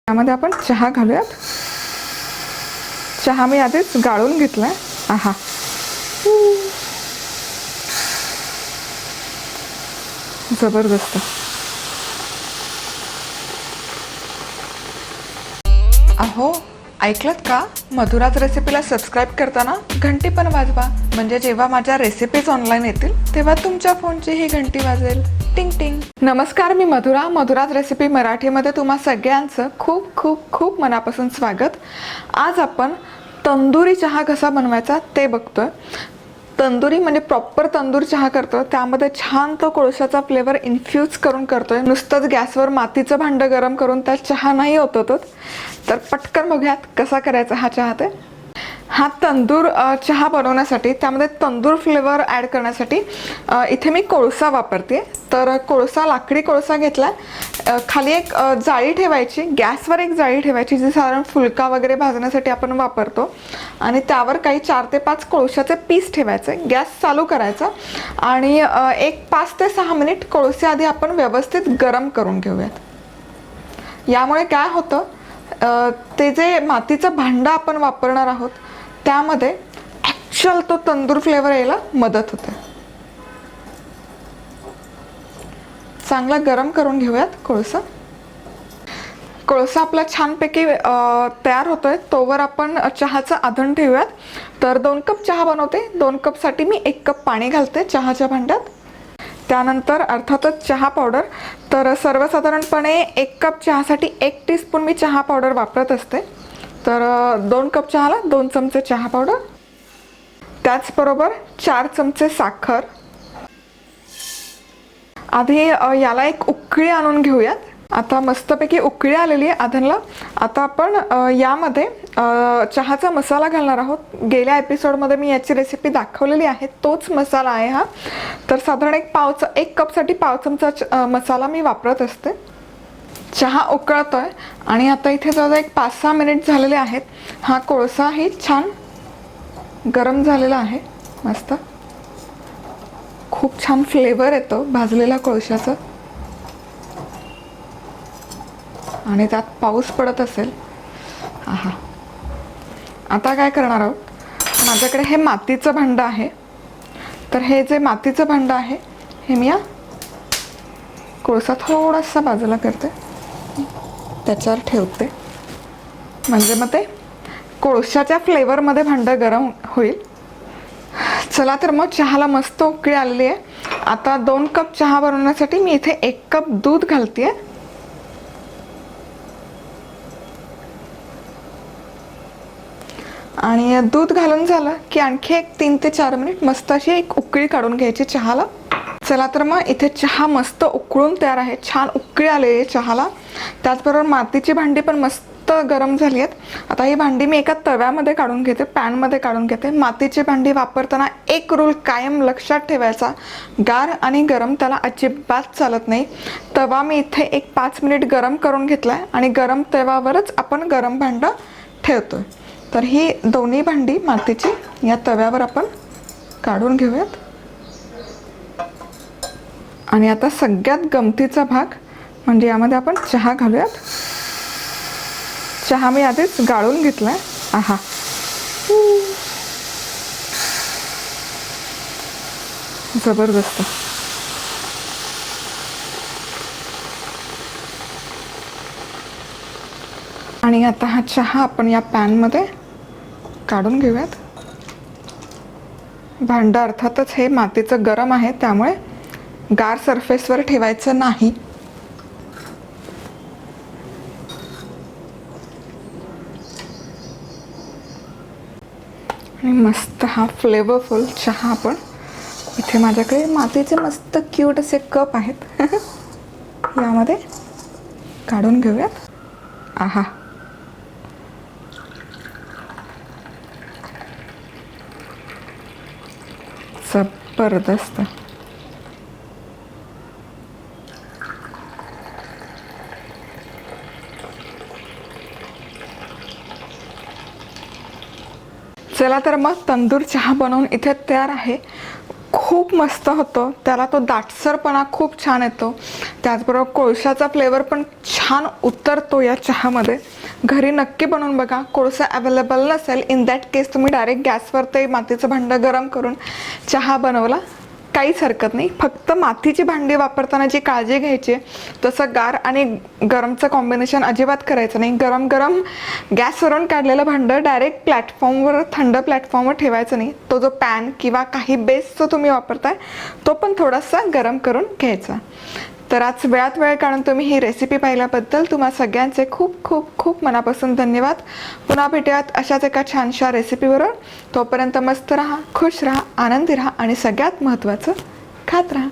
त्यामध्ये आपण चहा घालूयात. चहा मी आधीच गाळून घेतलाय. आहा, जबरदस्त. अहो, ऐकलत का? मधुराज रेसिपीला सबस्क्राईब करताना घंटी पण वाजवा, म्हणजे जेव्हा माझ्या रेसिपीज ऑनलाईन येतील तेव्हा तुमच्या फोनची ही घंटी वाजेल. टिंग टिंग. नमस्कार, मी मधुरा. मधुराज रेसिपी मराठीमध्ये तुम्हा सगळ्यांचं खूप खूप खूप मनापासून स्वागत. आज आपण तंदुरी चहा कसा बनवायचा ते बघतोय. तंदुरी म्हणजे प्रॉपर तंदूर चहा करतो, त्यामध्ये छान तो कोळशाचा फ्लेवर इन्फ्यूज करून करतोय. नुसतंच गॅसवर मातीचं भांडं गरम करून त्यात चहा नाही होत. तर पटकन बघूयात कसा करायचा हा चहा. ते हा तंदूर चहा बनवण्यासाठी, त्यामध्ये तंदूर फ्लेवर ॲड करण्यासाठी इथे मी कोळसा वापरते. तर कोळसा, लाकडी कोळसा घेतला. खाली एक जाळी ठेवायची, गॅसवर एक जाळी ठेवायची जी साधारण फुलका वगैरे भाजण्यासाठी आपण वापरतो, आणि त्यावर काही 4 ते 5 कोळशाचे पीस ठेवायचे. गॅस चालू करायचा आणि एक 5 ते 6 मिनिट कोळसे आधी आपण व्यवस्थित गरम करून घेऊयात. यामुळे काय होतं, ते जे मातीचं भांडं आपण वापरणार आहोत त्यामध्ये ॲक्च्युअल तो तंदूर फ्लेवर यायला मदत होते. चांगला गरम करून घेऊयात कोळसा. कोळसा आपला छानपैकी तयार होतोय, तोवर आपण चहाचं आधण ठेवूयात. तर 2 कप चहा बनवते. 2 कपसाठी मी 1 कप पाणी घालते चहाच्या भांड्यात. त्यानंतर अर्थातच चहा पावडर. तर सर्वसाधारणपणे 1 कप चहासाठी 1 टीस्पून मी चहा पावडर वापरत असते. तर 2 कप चहाला 2 चमचे चहा पावडर. त्याचबरोबर 4 चमचे साखर. आधी याला एक उकळी आणून घेऊयात. आता मस्तपैकी उकळी आलेली आहे आधनला. आता आपण यामध्ये चहाचा मसाला घालणार आहोत. गेल्या एपिसोडमध्ये मी याची रेसिपी दाखवलेली आहे, तोच मसाला आहे हा. तर साधारण 1 कपसाठी 1 चमचा मसाला मी वापरत असते. चहा उकळतोय आणि आता इथे जवळजवळ एक 5-6 मिनिट झालेले आहेत. हा कोळसाही छान गरम झालेला आहे. मस्त खूप छान फ्लेवर येतो भाजलेला कोळशाचा, आणि त्यात पाऊस पडत असेल. आहा, आता काय करणार आहोत, माझ्याकडे हे मातीचं भांडं आहे. तर हे जे मातीचं भांडं आहे हे मी या कोळसा थोडासा बाजूला करते, त्याच्यावर ठेवते, म्हणजे मग ते कोळशाच्या फ्लेवरमध्ये भांडं गरम होईल. चला तर मग चहाला मस्त उकळी आलेली आहे. आता 2 कप चहा बनवण्यासाठी मी इथे 1 कप दूध घालते. आणि दूध घालून झालं की आणखी एक 3 ते 4 मिनिट मस्त अशी एक उकळी काढून घ्यायची चहाला. चला तर मग इथे चहा मस्त उकळून तयार आहे. छान उकळी आलेली आहे चहाला. त्याचबरोबर मातीची भांडी पण मस्त गरम झाली आहेत. आता ही भांडी मी एका तव्यामध्ये काढून घेते, पॅनमध्ये काढून घेते. मातीची भांडी वापरताना एक रूल कायम लक्षात ठेवायचा, गार आणि गरम त्याला अजिबात चालत नाही. तवा मी इथे एक 5 मिनिट गरम करून घेतलाय आणि गरम तव्यावरच आपण गरम भांडं ठेवतोय. तर ही दोन्ही भांडी मातीची या तव्यावर आपण काढून घेऊयात. आणि आता सगळ्यात गमतीचा भाग म्हणजे यामध्ये आपण चहा घालूयात. चहा मी आधीच गाळून घेतलाय. आहा, जबरदस्त. आणि आता हा चहा आपण या पॅनमध्ये काढून घेऊयात. भांडं अर्थातच हे मातीचं गरम आहे, त्यामुळे गार सरफेसवर ठेवायचं नाही. आणि मस्त हा फ्लेवरफुल चहा आपण इथे, माझ्याकडे मातीचे मस्त क्यूट असे कप आहेत यामध्ये काढून घेऊयात. आहा, जबरदस्त. चला तर मग तंदूर चहा बनवून इथे तयार आहे. खूप मस्त होतो, त्याला तो दाटसरपणा खूप छान येतो. त्याचबरोबर कोळशाचा फ्लेवर पण छान छान उतरतो या चहामध्ये. घरी नक्की बनवून बघा. कोळसा अवेलेबल नसेल, इन दॅट केस तुम्ही डायरेक्ट गॅसवर ते मातीचं भांडं गरम करून चहा बनवला, काहीच हरकत नाही. फक्त मातीची भांडी वापरताना जी काळजी घ्यायची, तसं गार आणि गरमचं कॉम्बिनेशन अजिबात करायचं नाही. गरम गरम गॅसवरून काढलेलं भांडं डायरेक्ट प्लॅटफॉर्मवर, थंड प्लॅटफॉर्मवर ठेवायचं नाही. तो जो पॅन किंवा काही बेस जो तुम्ही वापरताय तो पण थोडासा गरम करून घ्यायचा. तर आज वेळात वेळ काढून तुम्ही ही रेसिपी पाहिल्याबद्दल तुम्हा सगळ्यांचे खूप खूप खूप मनापासून धन्यवाद. पुन्हा भेटूयात अशाच एका छानशा रेसिपीबरोबर. तोपर्यंत मस्त राहा, खुश राहा, आनंदी राहा आणि सगळ्यात महत्त्वाचं खात राहा.